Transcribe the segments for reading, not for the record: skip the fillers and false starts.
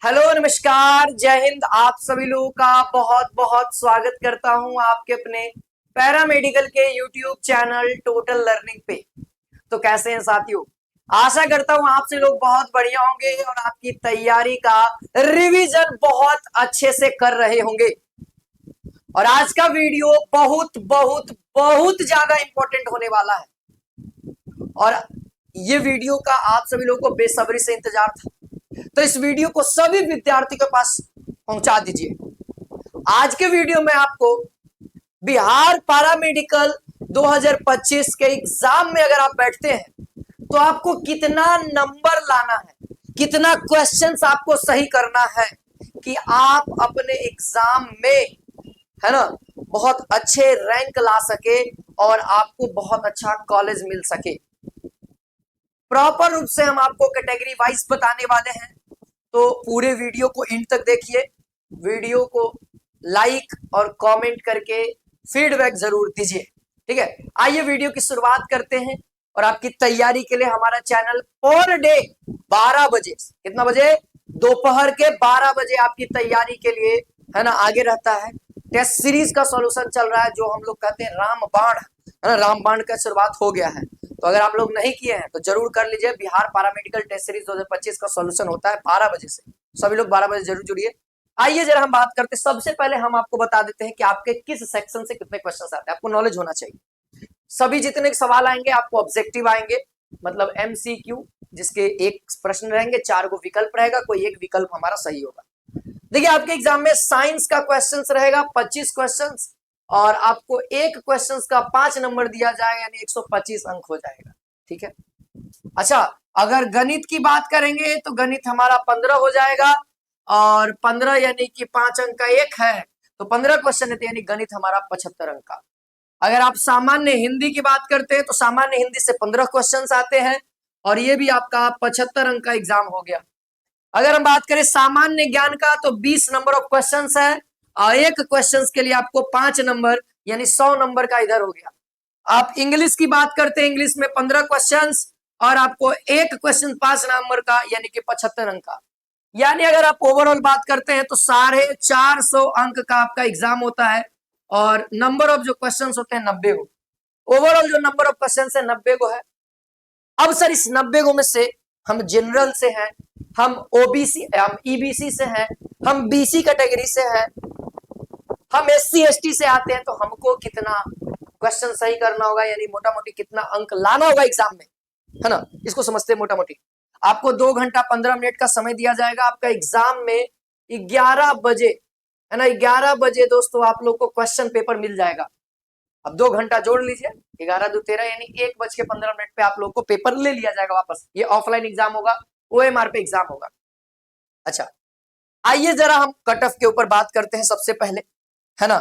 Hello नमस्कार जय हिंद। आप सभी लोगों का बहुत बहुत स्वागत करता हूं आपके अपने पैरामेडिकल के यूट्यूब चैनल टोटल लर्निंग पे। तो कैसे हैं साथियों? आशा करता हूं आप से लोग बहुत बढ़िया होंगे और आपकी तैयारी का रिवीजन बहुत अच्छे से कर रहे होंगे। और आज का वीडियो बहुत बहुत बहुत ज्यादा इंपॉर्टेंट होने वाला है और ये वीडियो का आप सभी लोगों को बेसब्री से इंतजार था। तो इस वीडियो को सभी विद्यार्थी के पास पहुंचा दीजिए। आज के वीडियो में आपको बिहार पैरामेडिकल 2025 के एग्जाम में अगर आप बैठते हैं तो आपको कितना नंबर लाना है, कितना क्वेश्चंस आपको सही करना है कि आप अपने एग्जाम में, है ना, बहुत अच्छे रैंक ला सके और आपको बहुत अच्छा कॉलेज मिल सके। प्रॉपर रूप से हम आपको कैटेगरी वाइज बताने वाले हैं, तो पूरे वीडियो को एंड तक देखिए। वीडियो को लाइक और कमेंट करके फीडबैक जरूर दीजिए, ठीक है। आइए वीडियो की शुरुआत करते हैं और आपकी तैयारी के लिए हमारा चैनल पर डे 12 बजे, कितना बजे? दोपहर के 12 बजे आपकी तैयारी के लिए, है ना, आगे रहता है। टेस्ट सीरीज का सॉल्यूशन चल रहा है जो हम लोग कहते हैं रामबाण, है ना, रामबाण का शुरुआत हो गया है। तो अगर आप लोग नहीं किए हैं तो जरूर कर लीजिए। बिहार पैरामेडिकल टेस्ट सीरीज 2025 का सॉल्यूशन होता है 12 बजे से। सभी लोग 12 बजे जरूर जुड़िए। आइए जरा हम बात करते हैं। सबसे पहले हम आपको बता देते हैं कि आपके किस सेक्शन से कितने क्वेश्चन आते हैं। आपको नॉलेज होना चाहिए। सभी जितने सवाल आएंगे आपको ऑब्जेक्टिव आएंगे, मतलब एमसीक्यू, जिसके एक प्रश्न रहेंगे, 4 को विकल्प रहेगा, कोई एक विकल्प हमारा सही होगा। देखिए आपके एग्जाम में साइंस का क्वेश्चन रहेगा 25 क्वेश्चन और आपको एक क्वेश्चन का 5 नंबर दिया जाएगा, यानी 125 अंक हो जाएगा, ठीक है। अच्छा, अगर गणित की बात करेंगे तो गणित हमारा 15 हो जाएगा और 15 यानी कि 5 अंक का एक है, तो 15 क्वेश्चन है, यानी गणित हमारा 75 अंक का। अगर आप सामान्य हिंदी की बात करते हैं तो सामान्य हिंदी से 15 क्वेश्चन आते हैं और ये भी आपका 75 अंक का एग्जाम हो गया। अगर हम बात करें सामान्य ज्ञान का तो 20 नंबर ऑफ क्वेश्चंस है और एक क्वेश्चंस के लिए आपको 5 नंबर, यानी 100 नंबर का इधर हो गया। आप इंग्लिश की बात करते हैं, इंग्लिश में 15 क्वेश्चंस और आपको एक क्वेश्चन 5 नंबर का, यानी कि 75 अंक का। यानी अगर आप ओवरऑल बात करते हैं तो 450 अंक का आपका एग्जाम होता है और नंबर ऑफ जो क्वेश्चंस होते हैं 90 गो। ओवरऑल जो नंबर ऑफ क्वेश्चंस है 90 गो है। अब सर इस 90 गो में से हम जनरल से हैं, हम ओबीसी, हम ईबीसी से हैं, हम बीसी कैटेगरी से हैं, हम एससी एसटी से आते हैं, तो हमको कितना क्वेश्चन सही करना होगा, यानी मोटा मोटी कितना अंक लाना होगा एग्जाम में, है ना। इसको समझते हैं मोटा मोटी। आपको 2 घंटा 15 मिनट का समय दिया जाएगा। आपका एग्जाम में 11 बजे, है ना, 11 बजे दोस्तों आप लोग को क्वेश्चन पेपर मिल जाएगा। अब 2 घंटा जोड़ लीजिए, 11 2 13, यानी 1:15 पे आप लोग को पेपर ले लिया जाएगा वापस। ये ऑफलाइन एग्जाम होगा, ओएमआर पे एग्जाम होगा। अच्छा, आइए जरा हम कट ऑफ के ऊपर बात करते हैं सबसे पहले, है ना।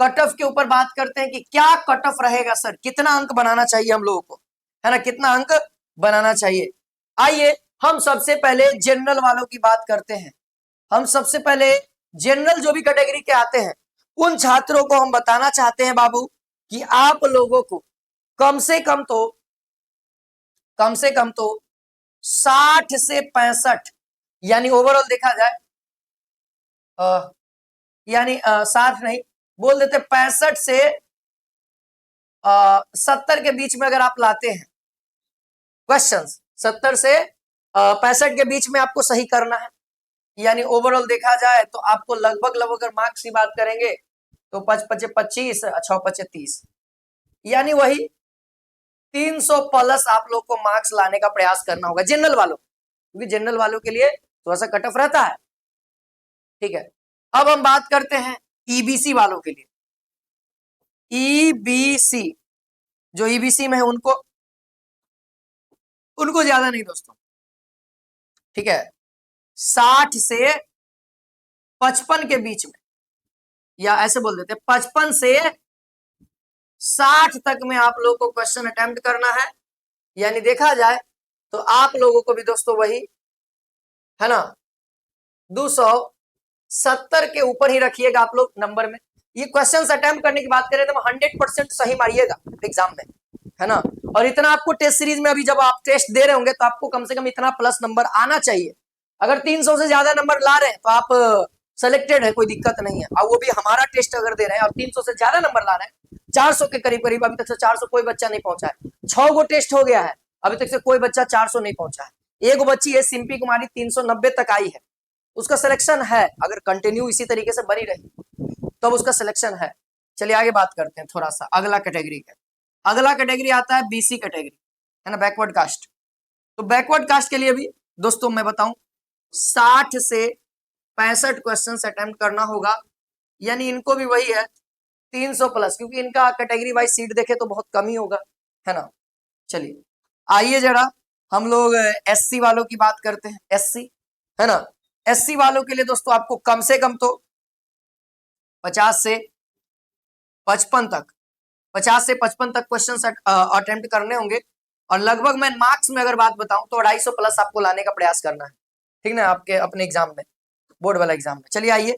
कट ऑफ के ऊपर बात करते हैं कि क्या कट ऑफ रहेगा सर, कितना अंक बनाना चाहिए हम लोगों को, है ना, कितना अंक बनाना चाहिए। आइए हम सबसे पहले जनरल वालों की बात करते हैं। हम सबसे पहले जनरल जो भी कैटेगरी के आते हैं उन छात्रों को हम बताना चाहते हैं बाबू कि आप लोगों को कम से कम तो 60 से 65, यानी ओवरऑल देखा जाए, यानी 60 नहीं, बोल देते 65 से 70 के बीच में अगर आप लाते हैं क्वेश्चंस, 70 से 65 के बीच में आपको सही करना है। यानी ओवरऑल देखा जाए तो आपको लगभग अगर मार्क्स की बात करेंगे तो 5 25, 6 25 30, यानी वही 300 प्लस आप लोग को मार्क्स लाने का प्रयास करना होगा जनरल वालों, क्योंकि जनरल वालों के लिए थोड़ा सा कट ऑफ रहता है, ठीक है। अब हम बात करते हैं ईबीसी वालों के लिए। ईबीसी, जो ईबीसी में है उनको ज्यादा नहीं दोस्तों, ठीक है, 60 से 55 के बीच में, या ऐसे बोल देते 55 से 60 तक में आप लोगों को क्वेश्चन अटेम्प्ट करना है। यानी देखा जाए तो आप लोगों को भी दोस्तों वही, है ना, 270 के ऊपर ही रखिएगा आप लोग नंबर में। ये क्वेश्चंस अटेम्प्ट करने की बात करें तो 100% सही मारिएगा एग्जाम में, है ना। और इतना आपको टेस्ट सीरीज में अभी जब आप टेस्ट दे रहे होंगे तो आपको कम से कम इतना प्लस नंबर आना चाहिए, अगर 300 से ज्यादा नंबर ला रहे हैं तो आप सेलेक्टेड है, कोई दिक्कत नहीं है। और वो भी हमारा टेस्ट अगर दे रहे हैं और 300 से ज्यादा नंबर ला रहे हैं, 400 के करीब करीब, अभी तक से 400 कोई बच्चा नहीं पहुंचा है। 6 गो टेस्ट हो गया है, अभी तक से कोई बच्चा 400 नहीं पहुंचा है। एक बच्ची है सिंपी कुमारी 390 तक आई है, उसका सिलेक्शन है, अगर कंटिन्यू इसी तरीके से बनी रही तब उसका सिलेक्शन है। चलिए आगे बात करते हैं थोड़ा सा अगला कैटेगरी का। अगला कैटेगरी आता है बीसी कैटेगरी, है ना, बैकवर्ड कास्ट। तो बैकवर्ड कास्ट के लिए भी दोस्तों मैं बताऊं 60 से 65 क्वेश्चन अटेम्प्ट करना होगा, यानी इनको भी वही है 300 प्लस, क्योंकि इनका कैटेगरी वाइज सीट देखे तो बहुत कम ही होगा, है ना। चलिए आइए जरा हम लोग एससी वालों की बात करते हैं। एससी, है ना, एससी वालों के लिए दोस्तों आपको कम से कम तो 50 से 55 तक 50 से 55 तक क्वेश्चन अटेम्प्ट करने होंगे, और लगभग मैं मार्क्स में अगर बात बताऊं तो 250 प्लस आपको लाने का प्रयास करना है, ठीक ना, आपके अपने एग्जाम में, बोर्ड वाला एग्जाम में। चलिए आइए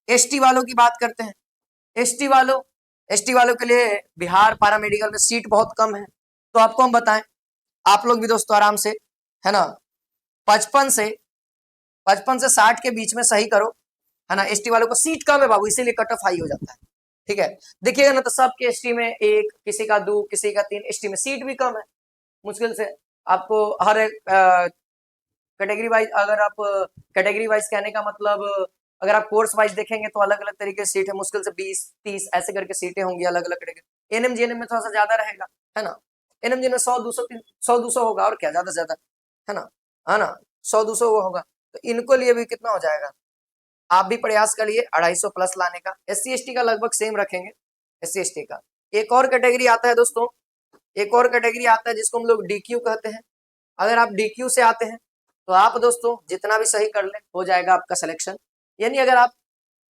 एसटी वालों की बात करते हैं। एसटी वालों के लिए बिहार पैरामेडिकल में सीट बहुत कम है, तो आपको हम बताएं, आप लोग भी दोस्तों आराम से, है ना, 55 से 60 के बीच में सही करो, है ना। एसटी वालों को सीट कम है बाबू, इसीलिए कट ऑफ हाई हो जाता है, ठीक है। देखिएगा ना तो सबके एसटी में एक, किसी का 2, किसी का 3, एसटी में सीट भी कम है, मुश्किल से आपको हर एक कैटेगरी वाइज, अगर आप कैटेगरी वाइज कहने का मतलब अगर आप कोर्स वाइज देखेंगे तो अलग अलग तरीके से सीट है, मुश्किल से 20-30 ऐसे करके सीटें होंगी अलग अलग कैटेगरी। एनएम जीएनएम में थोड़ा सा ज्यादा रहेगा, है ना, एनएम जीएनएम में 100-200 होगा, और क्या ज्यादा से ज्यादा, है ना 100-200 होगा, तो इनको लिए भी कितना हो जाएगा, आप भी प्रयास करिए 250 प्लस लाने का। एससी एसटी का लगभग सेम रखेंगे, एससी एसटी का। एक और कैटेगरी आता है दोस्तों, एक और कैटेगरी आता है जिसको हम लोग डीक्यू कहते हैं। अगर आप डीक्यू से आते हैं तो आप दोस्तों जितना भी सही कर ले हो जाएगा आपका सिलेक्शन, यानी अगर आप,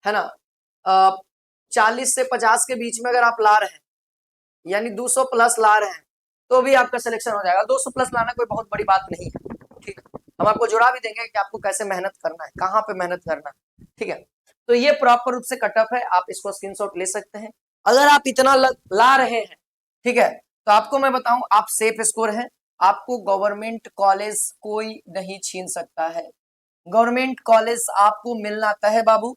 है ना, 40 से 50 के बीच में अगर आप ला रहे हैं, यानी 200 प्लस ला रहे हैं, तो भी आपका सिलेक्शन हो जाएगा। 200 प्लस लाना कोई बहुत बड़ी बात नहीं है, ठीक, हम आपको जुड़ा भी देंगे कि आपको कैसे मेहनत करना है, कहाँ पे मेहनत करना है, ठीक है। तो ये प्रॉपर रूप से कट ऑफ है, आप इसको स्क्रीनशॉट ले सकते हैं। अगर आप इतना ला रहे हैं, ठीक है, तो आपको मैं बताऊं आप सेफ स्कोर है, आपको गवर्नमेंट कॉलेज कोई नहीं छीन सकता है। गवर्नमेंट कॉलेज आपको मिलना तय है बाबू।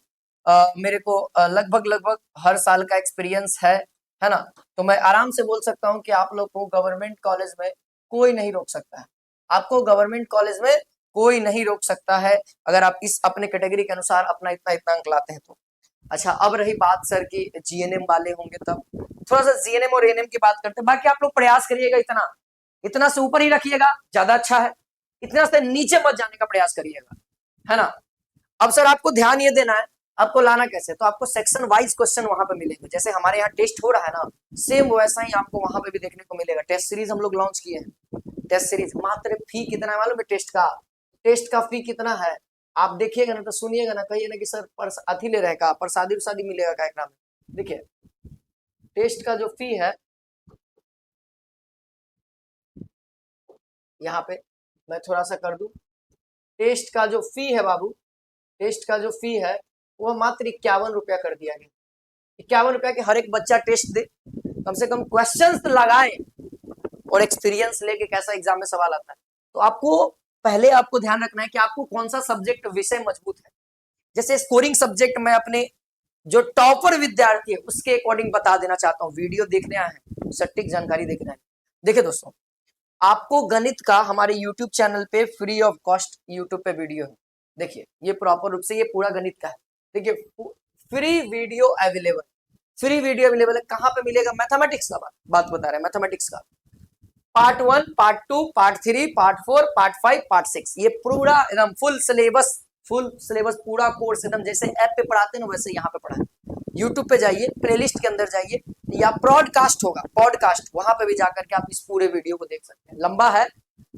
मेरे को लगभग हर साल का एक्सपीरियंस है ना, तो मैं आराम से बोल सकता हूं कि आप लोग को गवर्नमेंट कॉलेज में कोई नहीं रोक सकता है, आपको गवर्नमेंट कॉलेज में कोई नहीं रोक सकता है, अगर आप इस अपने कैटेगरी के अनुसार अपना इतना इतना अंक लाते हैं तो। अच्छा, अब रही बात सर की जीएनएम वाले होंगे तब, थोड़ा सा जीएनएम और एएनएम की बात करते हैं। बाकी आप लोग प्रयास करिएगा, इतना इतना से ऊपर ही रखिएगा, ज्यादा अच्छा है, इतना से नीचे मत जाने का प्रयास करिएगा, है ना। अब सर आपको ध्यान ये देना है, आपको लाना कैसे, तो आपको सेक्शन वाइज क्वेश्चन वहां पे मिलेंगे, जैसे हमारे यहाँ टेस्ट हो रहा है ना, सेम वैसा ही आपको वहां पे भी देखने को मिलेगा। टेस्ट सीरीज हम लोग लॉन्च किए हैं, टेस्ट सीरीज। मात्र फी कितना है मालूम है, टेस्ट का फी कितना है, आप देखिएगा ना तो सुनिएगा ना, कहिए ना कि सर अथी ले रहेगा, प्रसादी उसादी मिलेगा का एग्जाम में। देखिए टेस्ट का जो फी है, यहाँ पे मैं थोड़ा सा कर दूं, टेस्ट का जो फी है बाबू, टेस्ट का जो फी है वो मात्र 51 रुपया कर दिया गया। 51 रुपया के हर एक बच्चा टेस्ट दे, कम से कम क्वेश्चंस लगाए और एक्सपीरियंस लेके कैसा एग्जाम में सवाल आता है। तो आपको पहले आपको ध्यान रखना है कि आपको कौन सा सब्जेक्ट विषय मजबूत है। जैसे स्कोरिंग सब्जेक्ट मैं अपने जो टॉपर विद्यार्थी है उसके अकॉर्डिंग बता देना चाहता हूँ, वीडियो देखने आए हैं सटीक जानकारी देखना है। देखिए दोस्तों, आपको गणित का हमारे YouTube चैनल पे फ्री ऑफ कॉस्ट YouTube पे वीडियो है, देखिए ये प्रॉपर रूप से ये पूरा गणित का है। देखिए free video available, free video available है। कहाँ पे मिलेगा, मैथमेटिक्स का बात बता रहे हैं, मैथमेटिक्स का part 1, part 2, part 3, part 4, part 5, part 6, ये पूरा एकदम फुल सिलेबस पूरा कोर्स एकदम जैसे ऐप पे पढ़ाते हैं ना वैसे यहाँ पे पढ़ाए। यूट्यूब पे जाइए, प्लेलिस्ट के अंदर जाइए, या ब्रॉडकास्ट होगा पॉडकास्ट, वहां पे भी जाकर के आप इस पूरे वीडियो को देख सकते हैं। लंबा है,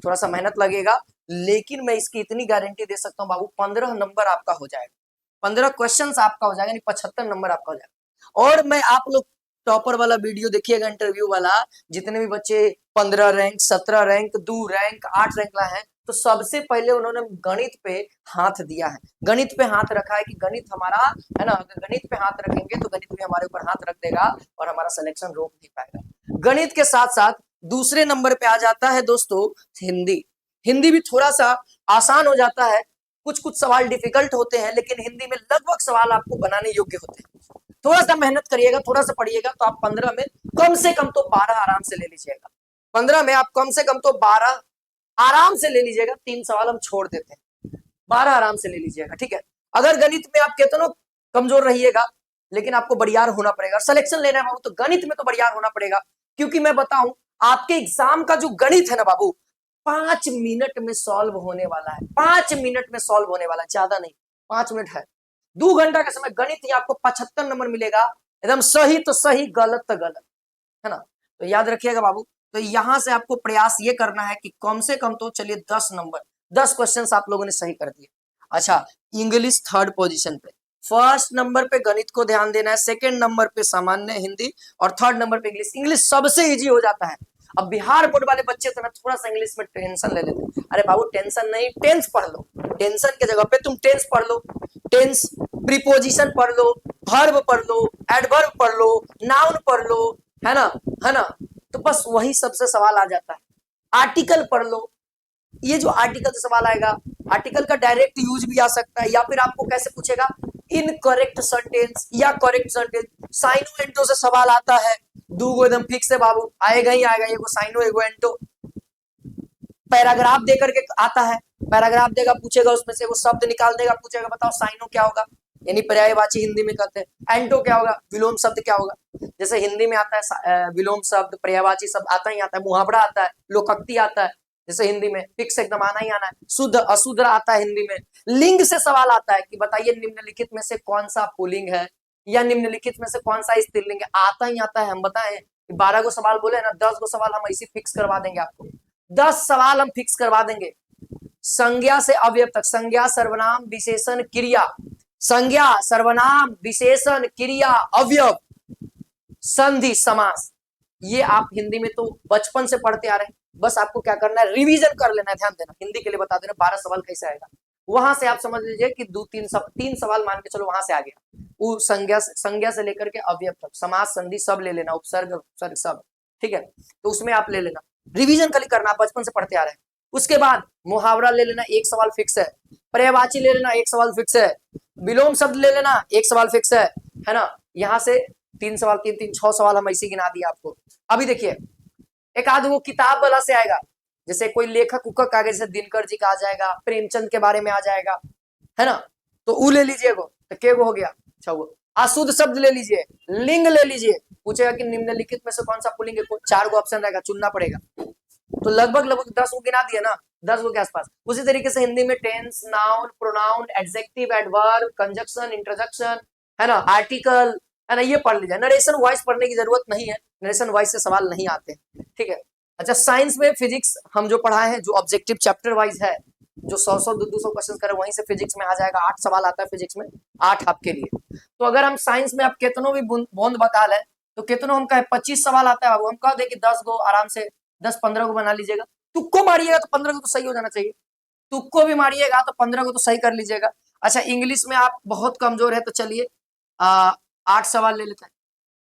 थोड़ा सा मेहनत लगेगा, लेकिन मैं इसकी इतनी गारंटी दे सकता हूँ बाबू, 15 नंबर आपका हो जाएगा, 15 क्वेश्चन आपका हो जाएगा, 75 नंबर आपका हो जाएगा। और मैं आप लोग टॉपर वाला वीडियो देखिएगा, इंटरव्यू वाला, जितने भी बच्चे 15 रैंक, 17 रैंक, 2 रैंक, 8 रैंक लाए हैं, तो सबसे पहले उन्होंने गणित पे हाथ दिया है, गणित पे हाथ रखा है कि गणित हमारा, है ना, अगर गणित पे हाथ रखेंगे तो गणित भी हमारे ऊपर हाथ रख देगा और हमारा सिलेक्शन रोक नहीं पाएगा। गणित के साथ साथ दूसरे नंबर पे आ जाता है दोस्तों हिंदी। हिंदी भी थोड़ा सा आसान हो जाता है, कुछ कुछ सवाल डिफिकल्ट होते हैं, लेकिन हिंदी में लगभग सवाल आपको बनाने योग्य होते हैं। थोड़ा सा मेहनत करिएगा, थोड़ा सा पढ़िएगा, तो आप 15 में कम से कम तो 12 आराम से ले लीजिएगा। 15 में आप कम से कम तो 12 आराम से ले लीजिएगा। 3 सवाल हम छोड़ देते हैं, 12 आराम से ले लीजिएगा, ठीक है। अगर गणित में आप कहते हो कमजोर रहिएगा, लेकिन आपको बढ़ियार होना पड़ेगा। सिलेक्शन लेना है बाबू तो गणित में तो बढ़ियार होना पड़ेगा, क्योंकि मैं बताऊं आपके एग्जाम का जो गणित है ना बाबू, 5 मिनट में सॉल्व होने वाला है। 5 मिनट में सॉल्व होने वाला है, ज्यादा नहीं, 5 मिनट है। 2 घंटा का समय गणित ही आपको 75 नंबर मिलेगा, एकदम सही तो सही, गलत तो गलत, है ना। तो याद रखिएगा बाबू। तो यहां से आपको प्रयास ये करना है कि कम से कम तो चलिए 10 नंबर, 10 क्वेश्चन आप लोगों ने सही कर दिए। अच्छा, इंग्लिश 3rd पोजीशन पे, 1st नंबर पे गणित को ध्यान देना है, 2nd नंबर पे सामान्य हिंदी, और 3rd नंबर पे इंग्लिश। इंग्लिश सबसे इजी हो जाता है। अब बिहार बोर्ड वाले बच्चे तो ना थोड़ा सा इंग्लिश में टेंशन ले लेते हैं। अरे बाबू टेंशन नहीं, टेंस पढ़ लो। टेंशन के जगह पे तुम टेंस पढ़ लो, टेंस, प्रीपोजिशन पढ़ लो, वर्ब पढ़ लो, एडवर्ब पढ़ लो, नाउन पढ़ लो, है ना, है ना। तो बस वही सबसे सवाल आ जाता है। आर्टिकल पढ़ लो, ये जो आर्टिकल से सवाल आएगा, आर्टिकल का डायरेक्ट यूज भी आ सकता है, या फिर आपको कैसे पूछेगा, इनकरेक्ट सेंटेंस या करेक्ट सेंटेंस। साइनो एंटो से सवाल आता है, 2 गो एकदम फिक्स है बाबू, आएगा ही आएगा, एगो साइनो एगो एंटो। पैराग्राफ देकर के आता है, पैराग्राफ देगा, पूछेगा, उसमें से वो शब्द निकाल देगा, पूछेगा बताओ साइनो क्या होगा, यानी पर्यायवाची हिंदी में कहते हैं। एंटो क्या होगा, विलोम शब्द क्या होगा। जैसे हिंदी में आता है विलोम शब्द, पर्यायवाची शब्द आता ही आता है, मुहावरा आता है, लोकोक्ति आता है। जैसे हिंदी में फिक्स एकदम आना ही आना है। शुद्ध अशुद्ध आता है हिंदी में। लिंग से सवाल आता है कि बताइए निम्नलिखित में से कौन सा पुल्लिंग है, या निम्नलिखित में से कौन सा स्त्रीलिंग है। आता ही आता है। हम बताएं 12 गो सवाल बोले ना, 10 गो सवाल हम ऐसे फिक्स करवा देंगे आपको, 10 सवाल हम फिक्स करवा देंगे। संज्ञा से अवयव तक, संज्ञा सर्वनाम विशेषण क्रिया, संज्ञा सर्वनाम विशेषण क्रिया अवयव संधि समास, ये आप हिंदी में तो बचपन से पढ़ते आ रहे हैं। बस आपको क्या करना है, रिवीजन कर लेना है। ध्यान देना, हिंदी के लिए बता देना 12 सवाल कैसे आएगा। वहां से आप समझ लीजिए कि 3 सवाल मान के चलो वहां से आ गया। वो संज्ञा से लेकर के अवयव तक, समास संधि सब ले लेना, उपसर्ग उपसर्ग सब, ठीक है। तो उसमें आप ले लेना, रिवीजन खाली करना, बचपन से पढ़ते आ रहे हैं। उसके बाद मुहावरा ले लेना, 1 सवाल फिक्स है। पर्यायवाची ले लेना, 1 सवाल फिक्स है। विलोम शब्द ले लेना, 1 सवाल फिक्स है ना। यहाँ से 3 सवाल, 3 6 सवाल हम ऐसे गिना दिया आपको। अभी देखिए एक आध वो किताब वाला से आएगा, जैसे कोई लेखक उखक आ गए, जैसे दिनकर जी का आ जाएगा, प्रेमचंद के बारे में आ जाएगा, है ना। तो वो ले लीजिए, तो के गो हो गया। अच्छा, वो अशुद्ध शब्द ले लीजिए, लिंग ले लीजिए, पूछेगा कि निम्नलिखित में से कौन सा पुल्लिंग है, 4 गो ऑप्शन रहेगा, चुनना पड़ेगा। तो लगभग 10 गो गिना दिए ना, 10 गो के आसपास। उसी तरीके से हिंदी में tense, noun, pronoun, adjective, adverb, conjunction, interjection, है ना, आर्टिकल, है ना, ये पढ़ लीजिए। नरेशन वॉइस पढ़ने की जरूरत नहीं है, नरेशन वॉइस से सवाल नहीं आते, ठीक है। अच्छा, साइंस में फिजिक्स हम जो पढ़ाए हैं, जो ऑब्जेक्टिव चैप्टर वाइज है, जो 100 200 क्वेश्चन करे, वहीं से फिजिक्स में आ जाएगा। 8 सवाल आता है फिजिक्स में, 8 आपके लिए। तो अगर हम साइंस में आप कितनों भी बूंद बता लें, तो कितनों हम कहे 25 सवाल आता है, हम कह दे कि 10 गो आराम से, 10-15 को बना लीजिएगा। तुक्को मारिएगा तो 15 को तो सही हो जाना चाहिए, तुक्को भी मारिएगा तो 15 को तो सही कर लीजिएगा। अच्छा, इंग्लिश में आप बहुत कमजोर है, तो चलिए 8 सवाल ले लेते हैं,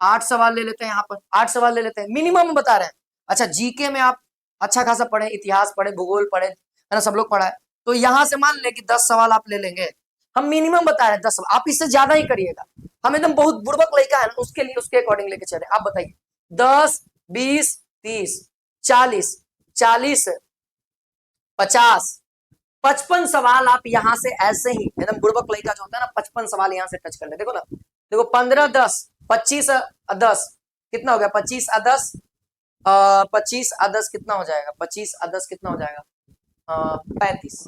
8 सवाल ले लेते हैं, यहाँ पर 8 सवाल ले लेते हैं, मिनिमम बता रहे हैं। अच्छा, जीके में आप अच्छा खासा पढ़े, इतिहास पढ़े, भूगोल पढ़े, है ना, सब लोग पढ़ा है। तो यहाँ से मान ले कि 10 सवाल आप ले लेंगे, हम मिनिमम बता रहे हैं 10 सवाल, आप इससे ज्यादा ही करिएगा। हम एकदम बहुत बुड़बक लड़का है ना, उसके लिए उसके अकॉर्डिंग लेके चले। आप बताइए 10 20 30 40 40 50 55 सवाल आप यहाँ से ऐसे ही एकदम बुड़बक लड़का जो होता है ना, 55 सवाल यहाँ से टच कर ले। देखो ना, देखो 15 10 25 10 कितना हो गया, 25 10 25 10 कितना हो जाएगा, 25 10 कितना हो जाएगा, 35,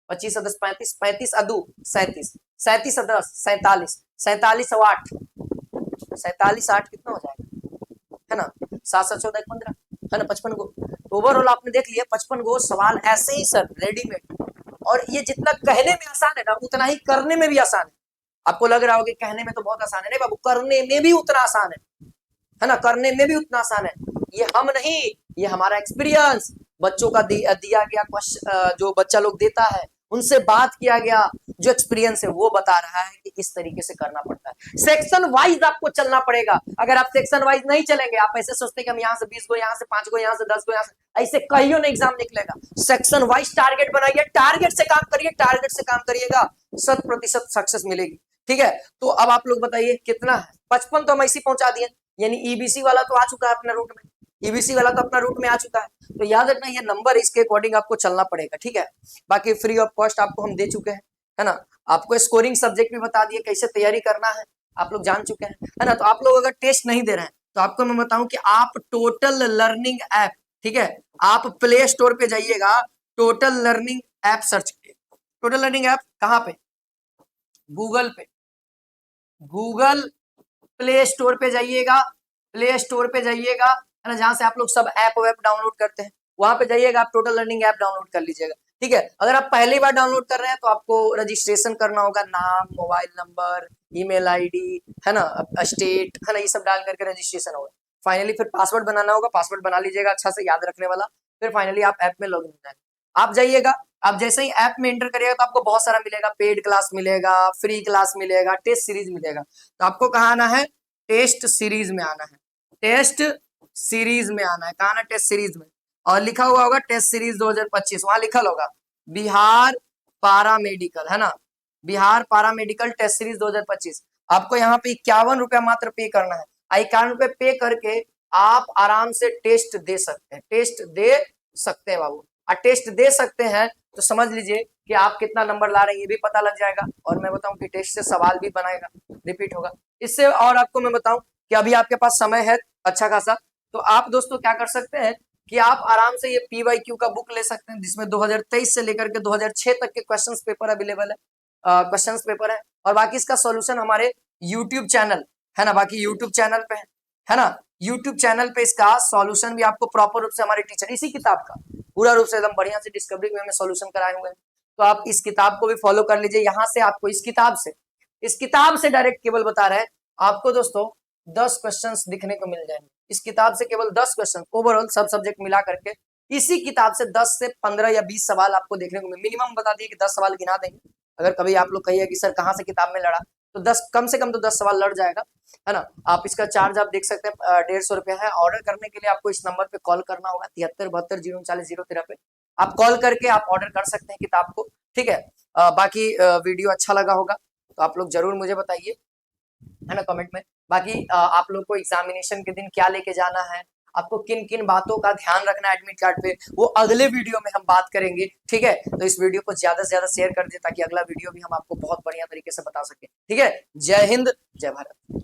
25 10 35, 35 अदू 37, 37 10 47, 47 8, 47 8 कितना हो जाएगा, है ना, 7 7 14 15, है ना, 55 गो। ओवरऑल आपने देख लिया 55 गो सवाल ऐसे ही सर रेडीमेड। और ये जितना कहने में आसान है ना, उतना ही करने में भी आसान है। आपको लग रहा होगा कि कहने में तो बहुत आसान है, नहीं बाबू, करने में भी उतना आसान है ना, करने में भी उतना आसान है। ये हम नहीं, ये हमारा एक्सपीरियंस, बच्चों का दिया गया जो बच्चा लोग देता है, उनसे बात किया गया, जो एक्सपीरियंस है वो बता रहा है कि इस तरीके से करना पड़ता है। सेक्शन वाइज आपको चलना पड़ेगा। अगर आप सेक्शन वाइज नहीं चलेंगे, आप ऐसे सोचते हैं कि हम यहाँ से 20 को, यहाँ से 5 को, यहाँ से 10 को, यहाँ से, ऐसे कहीं नहीं एग्जाम निकलेगा। सेक्शन वाइज टारगेट बनाइए, टारगेट से काम करिए, टारगेट से काम करिएगा, 100% सक्सेस मिलेगी। ठीक है, तो अब आप लोग बताइए कितना है? 55 तो हम ऐसे पहुंचा दिए, यानी ईबीसी वाला तो आ चुका है अपने रूट में, ईबीसी वाला तो अपना रूट में आ चुका है। तो याद रखना ये नंबर, इसके अकॉर्डिंग आपको चलना पड़ेगा। ठीक है, बाकी फ्री ऑफ कॉस्ट आपको हम दे चुके हैं, है ना। आपको स्कोरिंग सब्जेक्ट भी बता दिए, कैसे तैयारी करना है आप लोग जान चुके हैं, है ना। तो आप लोग अगर टेस्ट नहीं दे रहे हैं तो आपको मैं बताऊं कि आप टोटल लर्निंग ऐप, ठीक है, आप प्ले स्टोर पे जाइएगा, टोटल लर्निंग ऐप सर्च करिए। टोटल लर्निंग ऐप कहाँ पे? गूगल पे, गूगल प्ले स्टोर पे जाइएगा, प्ले स्टोर पे जाइएगा, है ना, जहां से आप लोग सब ऐप वेब डाउनलोड करते हैं, वहां पे जाइएगा, आप टोटल लर्निंग ऐप डाउनलोड कर लीजिएगा। ठीक है, अगर आप पहली बार डाउनलोड कर रहे हैं तो आपको रजिस्ट्रेशन करना होगा, नाम, मोबाइल नंबर, ईमेल आईडी, है ना, स्टेट, है ना, ये सब डाल करके रजिस्ट्रेशन होगा। फाइनली फिर पासवर्ड बनाना होगा, पासवर्ड बना लीजिएगा अच्छा से याद रखने वाला। फिर फाइनली आप ऐप में लॉगिन हो जाएंगे। आप जाइएगा, आप जैसे ही ऐप में एंटर करिएगा तो आपको बहुत सारा मिलेगा, पेड क्लास मिलेगा, फ्री क्लास मिलेगा, टेस्ट सीरीज मिलेगा। तो आपको कहाँ आना है? टेस्ट सीरीज में आना है, टेस्ट सीरीज में आना है। कहाँ आना? टेस्ट सीरीज में, और लिखा हुआ होगा टेस्ट सीरीज 2025, वहां लिखा होगा बिहार पारा मेडिकल, है ना, बिहार पारा मेडिकल टेस्ट सीरीज 2025। आपको यहाँ पे 51 रुपया मात्र पे करना है। 51 रुपये पे करके आप आराम से टेस्ट दे सकते हैं, टेस्ट दे सकते हैं बाबू। और टेस्ट दे सकते हैं तो समझ लीजिए कि आप कितना नंबर ला रहे हैं ये भी पता लग जाएगा, और मैं बताऊं कि टेस्ट से सवाल भी बनाएगा, रिपीट होगा इससे। और आपको मैं बताऊं कि अभी आपके पास समय है अच्छा खासा, तो आप दोस्तों क्या कर सकते हैं कि आप आराम से ये PYQ का बुक ले सकते हैं, जिसमें 2023 से लेकर के 2006 तक के क्वेश्चंस पेपर अवेलेबल है, क्वेश्चंस पेपर है। और बाकी इसका सॉल्यूशन हमारे यूट्यूब चैनल, है ना, बाकी यूट्यूब चैनल पे है ना, यूट्यूब चैनल पे इसका सॉल्यूशन भी आपको प्रॉपर रूप से हमारे टीचर इसी किताब का पूरा रूप से एकदम बढ़िया से डिस्कवरी में सॉल्यूशन कराए हुए हैं। तो आप इस किताब को भी फॉलो कर लीजिए। यहाँ से आपको इस किताब से डायरेक्ट केवल बता रहे हैं आपको दोस्तों 10 क्वेश्चंस दिखने को मिल जाएंगे। इस किताब से केवल 10 क्वेश्चन ओवरऑल सब सब्जेक्ट मिला करके इसी किताब से 10 से 15 या 20 सवाल आपको देखने को मिनिमम बता दिए कि 10 सवाल गिना देंगे। अगर कभी आप लोग कहिए कि सर कहाँ से किताब में लड़ा, तो 10 कम से कम तो 10 सवाल लड़ जाएगा, है ना। आप इसका चार्ज आप देख सकते हैं 150 रुपया है। ऑर्डर करने के लिए आपको इस नंबर पे कॉल करना होगा 7372 039 013 पे। आप कॉल करके आप ऑर्डर कर सकते हैं किताब को। ठीक है, बाकी वीडियो अच्छा लगा होगा तो आप लोग जरूर मुझे बताइए, है ना, कमेंट में। बाकी आप लोग को एग्जामिनेशन के दिन क्या लेके जाना है, आपको किन किन बातों का ध्यान रखना है एडमिट कार्ड पे, वो अगले वीडियो में हम बात करेंगे। ठीक है, तो इस वीडियो को ज्यादा से ज्यादा शेयर कर दे ताकि अगला वीडियो भी हम आपको बहुत बढ़िया तरीके से बता सके। ठीक है, जय हिंद, जय भारत।